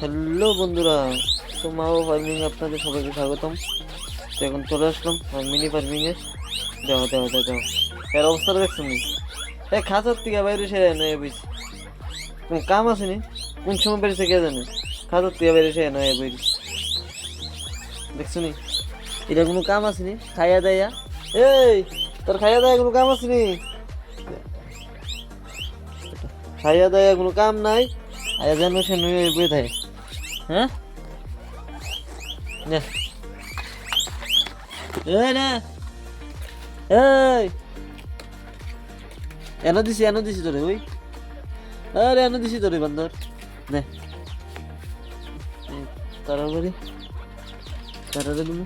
Hello বন্ধুরা, তো মাও ফার্মিং আপনাদের সবাইকে স্বাগতম। তো এখন চলে আসলাম মিনি ফার্মিংয়ে। দেখো দেখো দেখো দেখো এর অবস্থাটা দেখছো নি? খাঁচার থেকে বাইরে সে নয় বুঝছি, কোন কাম আছে নি? কোন সময় বেরিয়েছে কে জানে? খাঁচার থেকে বাইরে সে নয় বুঝছি, দেখছো নি? এটা কোনো কাম আছে নি? খাইয়া দেয়া এই তোর খাইয়া দেয়া কোনো কাম আছে নি? খাইয়া দেয়া কোনো কাম নাই, আয়া যেন সে নয় বয়ে থাকে। হ্যাঁ নে এই নে এই এনো দিছি তোরে ওই, আরে এনো দিছি তোরে বান্দর নে তাড়াতাড়ি তাড়াতাড়ি দিমু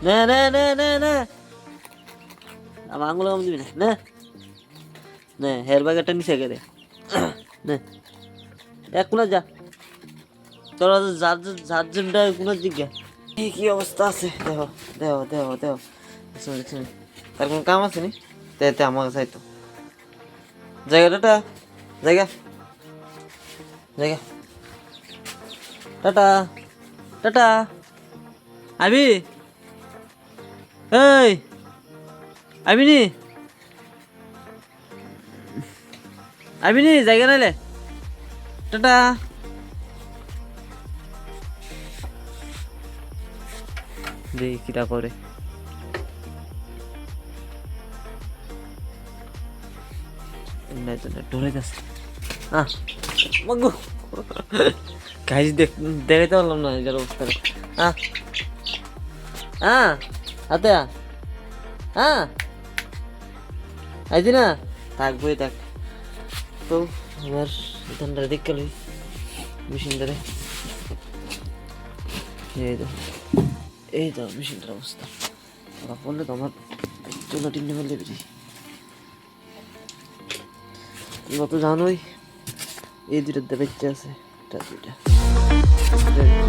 নে নে নে নে নে আমার আঙুল কাম দিবি না নে নে হেয়ার ব্যাগটা নিচে গেলে নে এক কোনা যা তোরা যার জনটা কোনা জিজ্ঞা কি অবস্থা আছে দেখো দেখো দেখো দেখো দেখছো দেখছো তার কোনো কাম আছে নি? তে আমার চাইতো জায়গাটা জায়গা জায়গা টাটা টাটা আবি এই আবিনি আবিনি জায়গা নাইলে টাটা দেখি কিটা করে ডরে গেছে মাগু গাইজ দেখাইতে পারলাম না এটার অবস্থাটা। হাতে আইছি না থাকবোই থাক। তো আমার ধানটা দেখ গেল মেশিনটারে, এই তো মেশিনটার অবস্থা। ওরা পড়লে তো আমার চুল টিন্ডে ফেলতে পেরেছি। তোমরা তো জানোই এই দুইটাতে বেঁচে আছে, দুইটা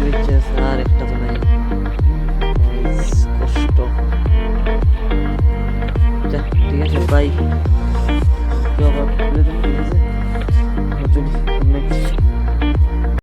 বেঁচে আছে আর একটা তো নাই।